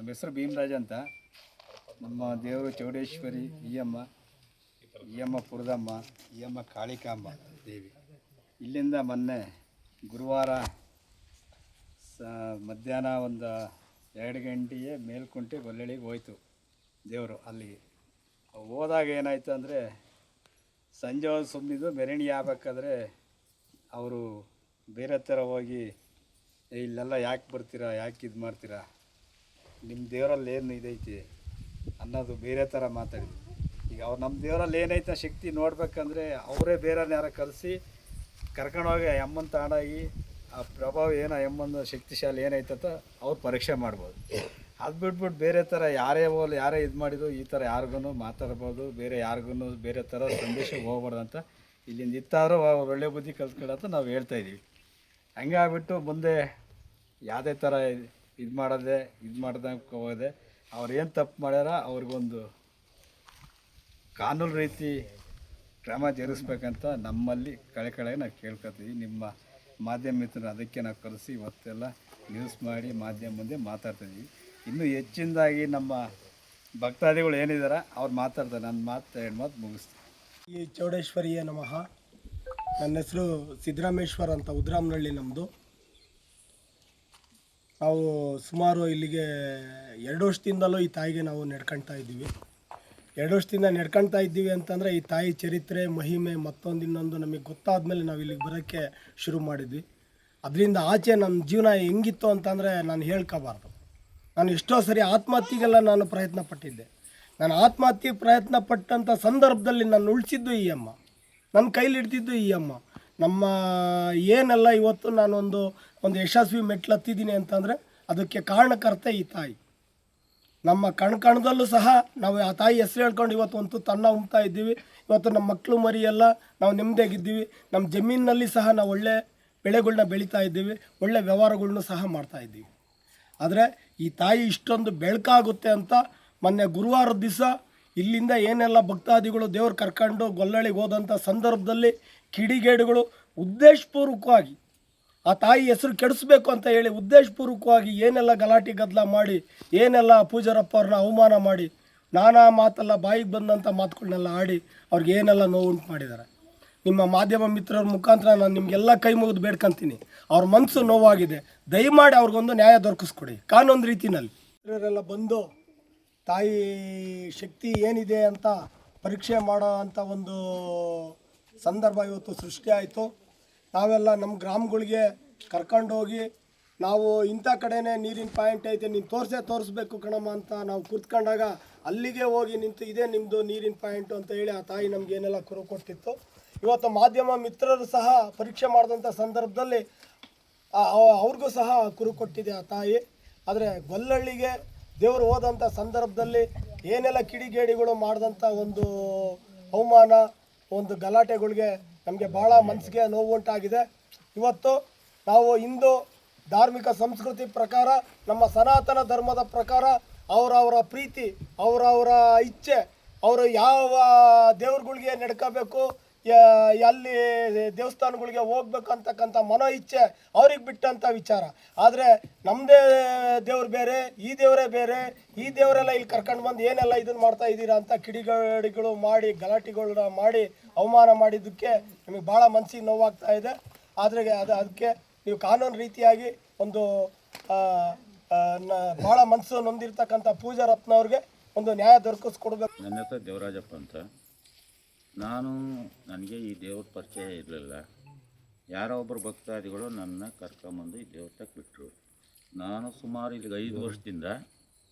ನಮ್ಮ ಹೆಸರು ಭೀಮರಾಜ್ ಅಂತ. ನಮ್ಮ ದೇವರು ಚೌಡೇಶ್ವರಿ ಈಯಮ್ಮ ಪುರದಮ್ಮ, ಈಯಮ್ಮ ಕಾಳಿಕಾಂಬ ದೇವಿ. ಇಲ್ಲಿಂದ ಮೊನ್ನೆ ಗುರುವಾರ ಮಧ್ಯಾಹ್ನ ಒಂದು 2 ಗಂಟೆಗೆ ಮೇಲ್ಕುಂಟೆ ಗೊಲ್ಲಳಿಗೆ ಹೋಯ್ತು ದೇವರು. ಅಲ್ಲಿಗೆ ಹೋದಾಗ ಏನಾಯಿತು ಅಂದರೆ, ಸಂಜೆ ಸುಮ್ಮನಿದ್ದು ಮೆರವಣಿಗೆ ಆಗಬೇಕಾದ್ರೆ ಅವರು ಬೇರೆ ಥರ ಹೋಗಿ, ಇಲ್ಲೆಲ್ಲ ಯಾಕೆ ಬರ್ತೀರಾ, ಯಾಕೆ ಇದು ಮಾಡ್ತೀರಾ, ನಿಮ್ಮ ದೇವರಲ್ಲಿ ಏನು ಇದೈತಿ ಅನ್ನೋದು ಬೇರೆ ಥರ ಮಾತಾಡಿದ್ರು. ಈಗ ಅವ್ರು ನಮ್ಮ ದೇವರಲ್ಲಿ ಏನೈತೆ ಶಕ್ತಿ ನೋಡ್ಬೇಕಂದ್ರೆ ಅವರೇ ಬೇರೆಯವ್ರನ್ನ ಯಾರೋ ಕರೆಸಿ ಕರ್ಕೊಂಡೋಗಿ ಅಮ್ಮನ ತಗೊಂಡೋಗಿ ಆ ಪ್ರಭಾವ ಏನೋ ಅಮ್ಮನ ಶಕ್ತಿಶಾಲಿ ಏನೈತಂತ ಅವ್ರು ಪರೀಕ್ಷೆ ಮಾಡ್ಬೋದು. ಅದು ಬಿಟ್ಬಿಟ್ಟು ಬೇರೆ ಥರ ಯಾರೇ ಇದು ಮಾಡಿದ್ರು ಈ ಥರ ಯಾರಿಗೂ ಮಾತಾಡ್ಬೋದು, ಬೇರೆ ಯಾರಿಗೂ ಬೇರೆ ಥರ ಸಂದೇಶಕ್ಕೆ ಹೋಗ್ಬಾರ್ದು ಅಂತ ಇಲ್ಲಿಂದ ಇತ್ತಾದರೂ ಒಳ್ಳೆ ಬುದ್ಧಿ ಕಲ್ತ್ಕೊಳ್ಳೋಂತ ನಾವು ಹೇಳ್ತಾಯಿದ್ದೀವಿ. ಹಂಗಾಗ್ಬಿಟ್ಟು ಮುಂದೆ ಯಾವುದೇ ಥರ ಇದು ಮಾಡ್ದಂಗೆ ಹೋದೆ ಅವ್ರು ಏನು ತಪ್ಪು ಮಾಡ್ಯಾರ ಅವ್ರಿಗೊಂದು ಕಾನೂನು ರೀತಿ ಕ್ರಮ ಜರುಗಿಸ್ಬೇಕಂತ ನಮ್ಮಲ್ಲಿ ಕಳೆಕಳೆಗೆ ನಾವು ಕೇಳ್ಕೊತೀವಿ. ನಿಮ್ಮ ಮಾಧ್ಯಮ ಮಿತ್ರರು ಅದಕ್ಕೆ ನಾವು ಕರೆಸಿ ಇವತ್ತೆಲ್ಲ ನ್ಯೂಸ್ ಮಾಡಿ ಮಾಧ್ಯಮ ಮುಂದೆ ಮಾತಾಡ್ತಿದ್ದೀವಿ. ಇನ್ನೂ ಹೆಚ್ಚಿನದಾಗಿ ನಮ್ಮ ಭಕ್ತಾದಿಗಳು ಏನಿದ್ದಾರೆ ಅವ್ರು ಮಾತಾಡ್ತಾರೆ. ನನ್ನ 2 ಮಾತು ಮುಗಿಸ್ತೀನಿ. ಈ ಚೌಡೇಶ್ವರಿಯೇ ನಮಃ. ನನ್ನ ಹೆಸರು ಸಿದ್ದರಾಮೇಶ್ವರ ಅಂತ, ಉದ್ರಾಮನಹಳ್ಳಿ ನಮ್ಮದು. ನಾವು ಸುಮಾರು ಇಲ್ಲಿಗೆ 2 ವರ್ಷದಿಂದಲೂ ಈ ತಾಯಿಗೆ ನಾವು ನಡ್ಕೊಳ್ತಾ ಇದ್ದೀವಿ. 2 ವರ್ಷದಿಂದ ನಡ್ಕೊಳ್ತಾ ಇದ್ದೀವಿ ಅಂತಂದರೆ ಈ ತಾಯಿ ಚರಿತ್ರೆ, ಮಹಿಮೆ ಇನ್ನೊಂದು ನಮಗೆ ಗೊತ್ತಾದ ಮೇಲೆ ನಾವು ಇಲ್ಲಿಗೆ ಬರೋಕ್ಕೆ ಶುರು ಮಾಡಿದ್ವಿ. ಅದರಿಂದ ಆಚೆ ನಮ್ಮ ಜೀವನ ಹೆಂಗಿತ್ತು ಅಂತಂದರೆ ನಾನು ಹೇಳ್ಕೋಬಾರ್ದು. ನಾನು ಎಷ್ಟೋ ಸರಿ ಆತ್ಮಹತ್ಯೆಗೆಲ್ಲ ನಾನು ಪ್ರಯತ್ನ ಪಟ್ಟಿದ್ದೆ. ನಾನು ಆತ್ಮಹತ್ಯೆ ಪ್ರಯತ್ನ ಪಟ್ಟಂಥ ಸಂದರ್ಭದಲ್ಲಿ ನಾನು ಉಳಿಸಿದ್ದು ಈ ಅಮ್ಮ, ನನ್ನ ಕೈಲಿ ಹಿಡ್ದಿದ್ದು ಈ ಅಮ್ಮ. ನಮ್ಮ ಏನೆಲ್ಲ ಇವತ್ತು ನಾನೊಂದು ಯಶಸ್ವಿ ಮೆಟ್ಲು ಹತ್ತಿದ್ದೀನಿ ಅಂತಂದರೆ ಅದಕ್ಕೆ ಕಾರಣಕರ್ತೆ ಈ ತಾಯಿ. ನಮ್ಮ ಕಣದಲ್ಲೂ ಸಹ ನಾವು ಆ ತಾಯಿ ಹೆಸರು ಹೇಳ್ಕೊಂಡು ಇವತ್ತು ಒಂದು ತನ್ನ ಉಮ್ತಾ ಇದ್ದೀವಿ. ಇವತ್ತು ನಮ್ಮ ಮಕ್ಕಳು ಮರಿ ಎಲ್ಲ ನಾವು ನೆಮ್ಮದಿಯಾಗಿದ್ದೀವಿ. ನಮ್ಮ ಜಮೀನಿನಲ್ಲಿ ಸಹ ನಾವು ಒಳ್ಳೆ ಬೆಳೆಗಳನ್ನ ಬೆಳೀತಾ ಇದ್ದೀವಿ, ಒಳ್ಳೆ ವ್ಯವಹಾರಗಳ್ನೂ ಸಹ ಮಾಡ್ತಾಯಿದ್ದೀವಿ. ಆದರೆ ಈ ತಾಯಿ ಇಷ್ಟೊಂದು ಬೆಳಕಾಗುತ್ತೆ ಅಂತ ಮೊನ್ನೆ ಗುರುವಾರದ ದಿವಸ ಇಲ್ಲಿಂದ ಏನೆಲ್ಲ ಭಕ್ತಾದಿಗಳು ದೇವ್ರು ಕರ್ಕೊಂಡು ಗೊಲ್ಲಳಿಗೆ ಹೋದಂಥ ಸಂದರ್ಭದಲ್ಲಿ ಕಿಡಿಗೇಡುಗಳು ಉದ್ದೇಶಪೂರ್ವಕವಾಗಿ ಆ ತಾಯಿ ಹೆಸರು ಕೆಡಿಸ್ಬೇಕು ಅಂತ ಹೇಳಿ ಉದ್ದೇಶಪೂರ್ವಕವಾಗಿ ಏನೆಲ್ಲ ಗಲಾಟೆ ಗದ್ದಲ ಮಾಡಿ, ಏನೆಲ್ಲ ಪೂಜಾರಪ್ಪ ಅವ್ರನ್ನ ಅವಮಾನ ಮಾಡಿ, ನಾನಾ ಮಾತೆಲ್ಲ ಬಾಯಿಗೆ ಬಂದಂಥ ಮಾತುಗಳನ್ನೆಲ್ಲ ಆಡಿ ಅವ್ರಿಗೆ ಏನೆಲ್ಲ ನೋವುಂಟು ಮಾಡಿದ್ದಾರೆ. ನಿಮ್ಮ ಮಾಧ್ಯಮ ಮಿತ್ರರ ಮುಖಾಂತರ ನಾನು ನಿಮಗೆಲ್ಲ ಕೈ ಮುಗಿದು ಬೇಡ್ಕೊತೀನಿ. ಅವ್ರ ಮನಸ್ಸು ನೋವಾಗಿದೆ, ದಯಮಾಡಿ ಅವ್ರಿಗೊಂದು ನ್ಯಾಯ ದೊರಕಿಸ್ಕೊಡಿ ಕಾನೂನು ರೀತಿಯಲ್ಲಿ. ಇವರೆಲ್ಲ ಬಂದು ತಾಯಿ ಶಕ್ತಿ ಏನಿದೆ ಅಂತ ಪರೀಕ್ಷೆ ಮಾಡೋ ಅಂಥ ಒಂದು ಸಂದರ್ಭ ಇವತ್ತು ಸೃಷ್ಟಿ ಆಯಿತು. ನಾವೆಲ್ಲ ನಮ್ಮ ಗ್ರಾಮಗಳಿಗೆ ಕರ್ಕೊಂಡೋಗಿ ನಾವು ಇಂಥ ಕಡೆನೇ ನೀರಿನ ಪಾಯಿಂಟ್ ಐತೆ, ನೀನು ತೋರಿಸ್ಬೇಕು ಕಣಮ್ಮ ಅಂತ ನಾವು ಕೂತ್ಕೊಂಡಾಗ ಅಲ್ಲಿಗೆ ಹೋಗಿ ನಿಂತು ಇದೇ ನಿಮ್ಮದು ನೀರಿನ ಪಾಯಿಂಟು ಅಂತ ಹೇಳಿ ಆ ತಾಯಿ ನಮಗೇನೆಲ್ಲ ಕುರು ಕೊಟ್ಟಿತ್ತು. ಇವತ್ತು ಮಾಧ್ಯಮ ಮಿತ್ರರು ಸಹ ಪರೀಕ್ಷೆ ಮಾಡಿದಂಥ ಸಂದರ್ಭದಲ್ಲಿ ಅವ್ರಿಗೂ ಸಹ ಕುರು ಕೊಟ್ಟಿದೆ ಆ ತಾಯಿ. ಆದರೆ ಗೊಲ್ಲಳ್ಳಿಗೆ ದೇವರು ಹೋದಂಥ ಸಂದರ್ಭದಲ್ಲಿ ಏನೆಲ್ಲ ಕಿಡಿಗೇಡಿಗಳು ಮಾಡಿದಂಥ ಒಂದು ಅವಮಾನ, ಒಂದು ಗಲಾಟೆಗಳಿಗೆ ನಮಗೆ ಭಾಳ ಮನಸ್ಸಿಗೆ ನೋವುಂಟಾಗಿದೆ. ಇವತ್ತು ನಾವು ಹಿಂದೂ ಧಾರ್ಮಿಕ ಸಂಸ್ಕೃತಿ ಪ್ರಕಾರ, ನಮ್ಮ ಸನಾತನ ಧರ್ಮದ ಪ್ರಕಾರ ಅವರವರ ಪ್ರೀತಿ, ಅವರವರ ಇಚ್ಛೆ, ಅವರು ಯಾವ ದೇವ್ರುಗಳಿಗೆ ನಡ್ಕೋಬೇಕು, ಅಲ್ಲಿ ದೇವಸ್ಥಾನಗಳಿಗೆ ಹೋಗ್ಬೇಕು ಅಂತಕ್ಕಂಥ ಮನೋ ಇಚ್ಛೆ ಅವ್ರಿಗೆ ಬಿಟ್ಟಂಥ ವಿಚಾರ. ಆದರೆ ನಮ್ಮದೇ ದೇವ್ರು ಬೇರೆ, ಈ ದೇವರೇ ಬೇರೆ, ಈ ದೇವರೆಲ್ಲ ಇಲ್ಲಿ ಕರ್ಕೊಂಡು ಬಂದು ಏನೆಲ್ಲ ಇದನ್ನು ಮಾಡ್ತಾ ಇದ್ದೀರಾ ಅಂತ ಕಿಡಿಗೇಡಿಗಳು ಮಾಡಿ, ಗಲಾಟೆಗಳನ್ನ ಮಾಡಿ ಅವಮಾನ ಮಾಡಿದ್ದಕ್ಕೆ ನಮಗೆ ಭಾಳ ಮನಸ್ಸಿಗೆ ನೋವಾಗ್ತಾ ಇದೆ. ಆದರೆ ಅದಕ್ಕೆ ನೀವು ಕಾನೂನು ರೀತಿಯಾಗಿ ಒಂದು ಭಾಳ ಮನಸ್ಸು ನೊಂದಿರ್ತಕ್ಕಂಥ ಪೂಜಾರಪ್ಪನವ್ರಿಗೆ ಒಂದು ನ್ಯಾಯ ದೊರಕಿಸ್ಕೊಡ್ಬೇಕು. ನನ್ನ ಹೆಸರು ದೇವರಾಜಪ್ಪ ಅಂತ. ನನಗೆ ಈ ದೇವ್ರ ಪರಿಚಯ ಇರಲಿಲ್ಲ. ಯಾರೋ ಒಬ್ಬರು ಭಕ್ತಾದಿಗಳು ನನ್ನ ಕರ್ಕೊಂಬಂದು ಈ ದೇವ್ರ ತಕ್ಕ ಬಿಟ್ಟರು. ನಾನು ಸುಮಾರು ಇಲ್ಲಿಗೆ 5 ವರ್ಷದಿಂದ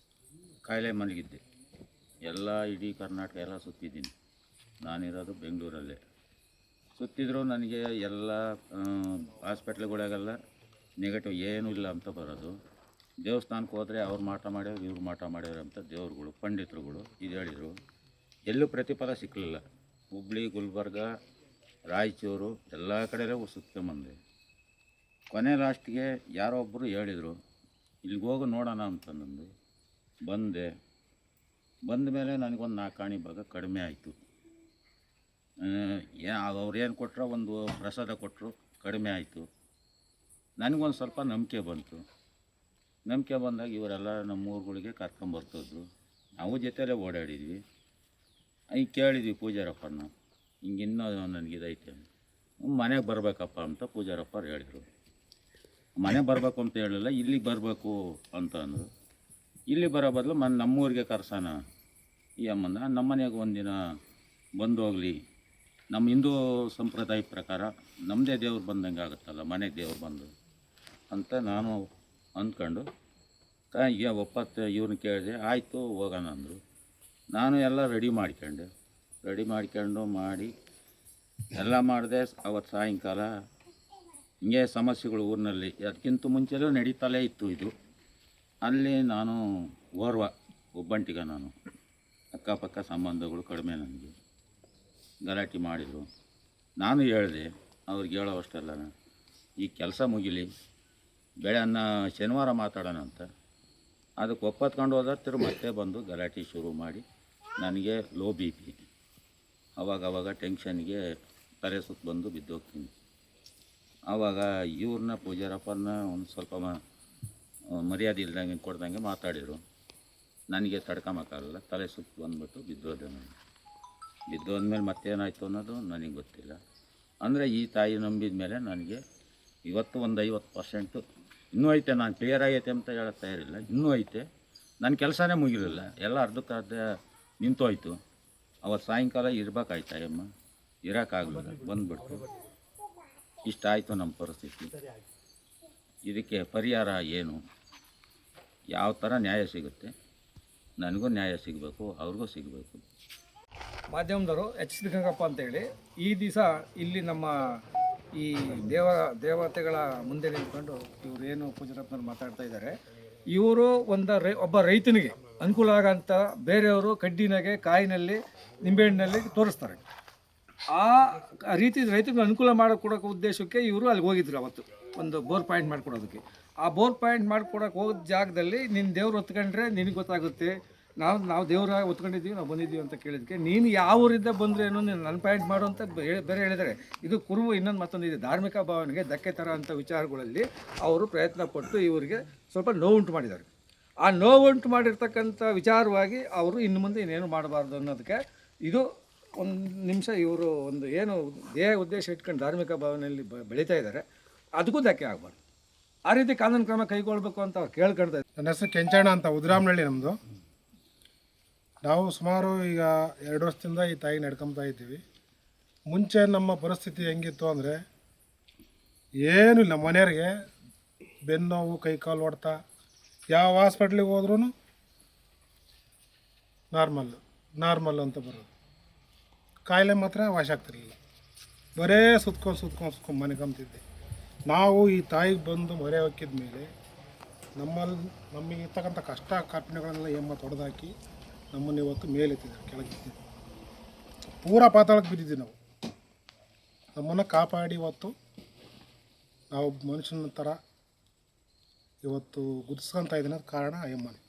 ಕಾಯಿಲೆ ಮಲಗಿದ್ದೆ. ಎಲ್ಲ ಇಡೀ ಕರ್ನಾಟಕ ಎಲ್ಲ ಸುತ್ತಿದ್ದೀನಿ. ನಾನಿರೋದು ಬೆಂಗಳೂರಲ್ಲೇ. ಸುತ್ತಿದ್ರು ನನಗೆ ಎಲ್ಲ ಹಾಸ್ಪಿಟ್ಲ್ಗಳಿಗೆಲ್ಲ ನೆಗೆಟಿವ್ ಏನೂ ಇಲ್ಲ ಅಂತ ಬರೋದು. ದೇವಸ್ಥಾನಕ್ಕೆ ಹೋದರೆ ಅವ್ರು ಮಾಟ ಮಾಡ್ಯಾರ, ಇವ್ರು ಮಾಟ ಮಾಡ್ಯಾರ ಅಂತ ದೇವ್ರುಗಳು, ಪಂಡಿತರುಗಳು ಇದು ಹೇಳಿದರು. ಎಲ್ಲೂ ಪ್ರತಿಫಲ ಸಿಕ್ಕಲಿಲ್ಲ. ಹುಬ್ಳಿ, ಗುಲ್ಬರ್ಗ, ರಾಯಚೂರು ಎಲ್ಲ ಕಡೆಯಲ್ಲೂ ಸುತ್ಕೊಂಬಂದೆ. ಕೊನೆ ಲಾಸ್ಟಿಗೆ ಯಾರೋ ಒಬ್ಬರು ಹೇಳಿದರು, ಇಲ್ಲಿಗೆ ಹೋಗಿ ನೋಡೋಣ ಅಂತಂದು ಬಂದೆ. ಬಂದ ಮೇಲೆ ನನಗೊಂದು 4 ಆಣಿ ಭಾಗ ಕಡಿಮೆ ಆಯಿತು. ಅವ್ರು ಏನು ಕೊಟ್ಟರೋ ಒಂದು ಪ್ರಸಾದ ಕೊಟ್ಟರು, ಕಡಿಮೆ ಆಯಿತು. ನನಗೊಂದು ಸ್ವಲ್ಪ ನಂಬಿಕೆ ಬಂತು. ನಂಬಿಕೆ ಬಂದಾಗ ಇವರೆಲ್ಲ ನಮ್ಮ ಊರುಗಳಿಗೆ ಕರ್ಕೊಂಬರ್ತಿದ್ರು. ನಾವು ಜೊತೆಲೇ ಓಡಾಡಿದ್ವಿ. ಈಗ ಕೇಳಿದ್ವಿ ಪೂಜಾರಪ್ಪನ, ಹಿಂಗೆ ಇನ್ನೂ ನನಗಿದೈತೆ, ಮನೆಗೆ ಬರಬೇಕಪ್ಪ ಅಂತ ಪೂಜಾರಪ್ಪರು ಹೇಳಿದರು. ಮನೆಗೆ ಬರಬೇಕು ಅಂತ ಹೇಳಿಲ್ಲ, ಇಲ್ಲಿಗೆ ಬರಬೇಕು ಅಂತ ಅಂದರು. ಇಲ್ಲಿ ಬರೋ ಬದಲು ನಮ್ಮೂರಿಗೆ ಕರ್ಸೋಣ ಈ ಅಮ್ಮನ, ನಮ್ಮ ಮನೆಗೆ ಒಂದಿನ ಬಂದು ಹೋಗಲಿ, ನಮ್ಮ ಹಿಂದೂ ಸಂಪ್ರದಾಯ ಪ್ರಕಾರ ನಮ್ಮದೇ ದೇವ್ರು ಬಂದಂಗೆ ಆಗುತ್ತಲ್ಲ, ಮನೆಗೆ ದೇವ್ರು ಬಂದು ಅಂತ ನಾನು ಅಂದ್ಕೊಂಡು ಈಗ ಒಪ್ಪತ್ತು ಇವ್ರನ್ನ ಕೇಳಿದೆ. ಆಯಿತು ಹೋಗೋಣ ಅಂದರು. ನಾನು ಎಲ್ಲ ರೆಡಿ ಮಾಡ್ಕೊಂಡು ಮಾಡಿ ಎಲ್ಲ ಮಾಡಿದೆ. ಅವತ್ತು ಸಾಯಂಕಾಲ ಹಿಂಗೆ ಸಮಸ್ಯೆಗಳು ಊರಿನಲ್ಲಿ ಅದಕ್ಕಿಂತ ಮುಂಚೆಲೂ ನಡೀತಲೇ ಇತ್ತು ಇದು. ಅಲ್ಲಿ ನಾನು ಒಬ್ಬಂಟಿಗ, ನಾನು ಅಕ್ಕಪಕ್ಕ ಸಂಬಂಧಗಳು ಕಡಿಮೆ, ನನಗೆ ಗಲಾಟೆ ಮಾಡಿದರು. ನಾನು ಹೇಳಿದೆ ಅವ್ರಿಗೆ ಹೇಳೋವಷ್ಟೆಲ್ಲ, ಈ ಕೆಲಸ ಮುಗಿಲಿ, ಬೆಳೆಯನ್ನ ಶನಿವಾರ ಮಾತಾಡೋಣ ಅಂತ. ಅದಕ್ಕೆ ಒಪ್ಪತ್ಕೊಂಡು ಹೋದ ಮತ್ತೆ ಬಂದು ಗಲಾಟೆ ಶುರು ಮಾಡಿ ನನಗೆ ಲೋ ಬಿ ಪಿ, ಅವಾಗವಾಗ ಟೆನ್ಷನ್ಗೆ ತಲೆ ಸುತ್ತ ಬಂದು ಬಿದ್ದೋಗ್ತೀನಿ. ಆವಾಗ ಇವ್ರನ್ನ ಪೂಜಾರಪ್ಪನ ಒಂದು ಸ್ವಲ್ಪ ಮರ್ಯಾದೆ ಇಲ್ದಂಗೆ ಕೊಡ್ದಂಗೆ ಮಾತಾಡಿದರು. ನನಗೆ ತಡ್ಕೊಂಬಕ್ಕಾಗಲ್ಲ, ತಲೆ ಸುತ್ತ ಬಂದುಬಿಟ್ಟು ಬಿದ್ದೋದೆ. ನಾನು ಬಿದ್ದೋದ್ಮೇಲೆ ಮತ್ತೇನಾಯಿತು ಅನ್ನೋದು ನನಗೆ ಗೊತ್ತಿಲ್ಲ. ಅಂದರೆ ಈ ತಾಯಿ ನಂಬಿದ ಮೇಲೆ ನನಗೆ ಇವತ್ತು ಒಂದು 50% ಇನ್ನೂ ಐತೆ. ನಾನು ಕ್ಲಿಯರ್ ಆಗೈತೆ ಅಂತ ಹೇಳೋಕ್ಕೆ ತಯಾರಿಲ್ಲ, ಇನ್ನೂ ಐತೆ. ನನ್ನ ಕೆಲಸನೇ ಮುಗಿಲಿಲ್ಲ, ಎಲ್ಲ ಅರ್ಧಕ್ಕರ್ಧ ನಿಂತೋಯ್ತು. ಅವತ್ತು ಸಾಯಂಕಾಲ ಇರಬೇಕಾಯ್ತಾಯಮ್ಮ, ಇರೋಕ್ಕಾಗಲಿಲ್ಲ, ಬಂದುಬಿಟ್ಟು ಇಷ್ಟ ಆಯಿತು ನಮ್ಮ ಪರಿಸ್ಥಿತಿ. ಇದಕ್ಕೆ ಪರಿಹಾರ ಏನು, ಯಾವ ಥರ ನ್ಯಾಯ ಸಿಗುತ್ತೆ? ನನಗೂ ನ್ಯಾಯ ಸಿಗಬೇಕು, ಅವ್ರಿಗೂ ಸಿಗಬೇಕು. ಮಾಧ್ಯಮದವರು ಎಚ್ ಶ್ರೀಗಂಗಪ್ಪ ಅಂತೇಳಿ ಈ ದಿವಸ ಇಲ್ಲಿ ನಮ್ಮ ಈ ದೇವತೆಗಳ ಮುಂದೆ ನಿಂತ್ಕೊಂಡು ಇವರೇನು ಪೂಜಾರಪ್ಪನವ್ರು ಮಾತಾಡ್ತಾ ಇದ್ದಾರೆ. ಇವರು ಒಬ್ಬ ರೈತನಿಗೆ ಅನುಕೂಲ ಆಗೋಂಥ ಬೇರೆಯವರು ಕಡ್ಡಿನಾಗೆ, ಕಾಯಿನಲ್ಲಿ, ನಿಂಬೆಹಣ್ಣಿನಲ್ಲಿ ತೋರಿಸ್ತಾರೆ. ಆ ರೀತಿ ರೈತರಿಗೆ ಅನುಕೂಲ ಮಾಡಿಕೊಡೋಕೆ ಉದ್ದೇಶಕ್ಕೆ ಇವರು ಅಲ್ಲಿಗೆ ಹೋಗಿದ್ರು. ಅವತ್ತು ಒಂದು ಬೋರ್ ಪಾಯಿಂಟ್ ಮಾಡಿಕೊಡೋದಕ್ಕೆ. ಆ ಬೋರ್ ಪಾಯಿಂಟ್ ಮಾಡಿಕೊಡೋಕೆ ಹೋದ ಜಾಗದಲ್ಲಿ ನಿನ್ನ ದೇವ್ರು ಹೊತ್ಕೊಂಡ್ರೆ ನಿನಗೆ ಗೊತ್ತಾಗುತ್ತೆ, ನಾವು ದೇವ್ರ ಹೊತ್ಕೊಂಡಿದ್ದೀವಿ, ನಾವು ಬಂದಿದ್ದೀವಿ ಅಂತ ಕೇಳಿದಕ್ಕೆ, ನೀನು ಯಾವ ಊರಿಂದ ಬಂದ್ರೇನು ನೀನು ನನ್ನ ಪಾಯಿಂಟ್ ಮಾಡು ಅಂತ ಬೇರೆ ಹೇಳಿದರೆ, ಇದು ಕುರುಬು ಇನ್ನೊಂದು ಮತ್ತೊಂದಿದೆ, ಧಾರ್ಮಿಕ ಭಾವನೆಗೆ ಧಕ್ಕೆ ಥರ ಅಂಥ ವಿಚಾರಗಳಲ್ಲಿ ಅವರು ಪ್ರಯತ್ನ ಪಟ್ಟು ಇವರಿಗೆ ಸ್ವಲ್ಪ ನೋವುಂಟು ಮಾಡಿದ್ದಾರೆ. ಆ ನೋವುಂಟು ಮಾಡಿರ್ತಕ್ಕಂಥ ವಿಚಾರವಾಗಿ ಅವರು ಇನ್ನು ಮುಂದೆ ಇನ್ನೇನು ಮಾಡಬಾರ್ದು ಅನ್ನೋದಕ್ಕೆ ಇದು ಒಂದು ನಿಮಿಷ ಇವರು ಒಂದು ಏನು ಉದ್ದೇಶ ಇಟ್ಕೊಂಡು ಧಾರ್ಮಿಕ ಭಾವನೆಯಲ್ಲಿ ಬೆಳೀತಾ ಇದ್ದಾರೆ, ಅದಕ್ಕೂ ಧಕ್ಕೆ ಆಗಬಾರ್ದು. ಆ ರೀತಿ ಕಾನೂನು ಕ್ರಮ ಕೈಗೊಳ್ಳಬೇಕು ಅಂತ ಅವ್ರು ಕೇಳ್ಕೊಳ್ತಾ ಇದ್ದಾರೆ. ನನ್ನ ಹೆಸರು ಕೆಂಚಣ್ಣ ಅಂತ, ಉದ್ರಾಮನಹಳ್ಳಿ ನಮ್ಮದು. ನಾವು ಸುಮಾರು ಈಗ 2 ವರ್ಷದಿಂದ ಈ ತಾಯಿ ನಡ್ಕೊತಾ ಇದ್ದೀವಿ. ಮುಂಚೆ ನಮ್ಮ ಪರಿಸ್ಥಿತಿ ಹೆಂಗಿತ್ತು ಅಂದರೆ, ಏನಿಲ್ಲ, ಮನೆಯವರಿಗೆ ಬೆನ್ನು ನೋವು, ಕೈ ಕಾಲು ಹೊಡ್ತ, ಯಾವ ಹಾಸ್ಪಿಟ್ಲಿಗೆ ಹೋದ್ರೂ ನಾರ್ಮಲ್ ಅಂತ ಬರೋದು. ಕಾಯಿಲೆ ಮಾತ್ರ ವಾಶ ಆಗ್ತಿರಲಿಲ್ಲ, ಬರೇ ಸುತ್ಕೊಂಡು ಮನೆಗಂತಿದ್ದೆ. ನಾವು ಈ ತಾಯಿಗೆ ಬಂದು ಮೊರೆ ಹೊಕ್ಕಿದ ಮೇಲೆ ನಮಗೆ ಇರ್ತಕ್ಕಂಥ ಕಷ್ಟ ಕಾರ್ಪಣ್ಯಗಳನ್ನೆಲ್ಲ ಎಮ್ಮ ತೊಡೆದಾಕಿ ನಮ್ಮನ್ನು ಇವತ್ತು ಮೇಲೆತ್ತಿದ್ದಾರೆ, ಕೆಳಗಿತ್ತಿದ್ದಾರೆ. ಪೂರಾ ಪಾತಾಳಕ್ಕೆ ಬಿದ್ದಿದ್ದೀವಿ ನಾವು. ನಮ್ಮನ್ನು ಕಾಪಾಡಿ ಇವತ್ತು ನಾವು ಮನುಷ್ಯನ ಥರ ಇವತ್ತು ಗುರ್ಸ್ಕೊತಾ ಇದ್ದೀನಿ. ಕಾರಣ ಅಯ್ಯಮ್ಮನೇ.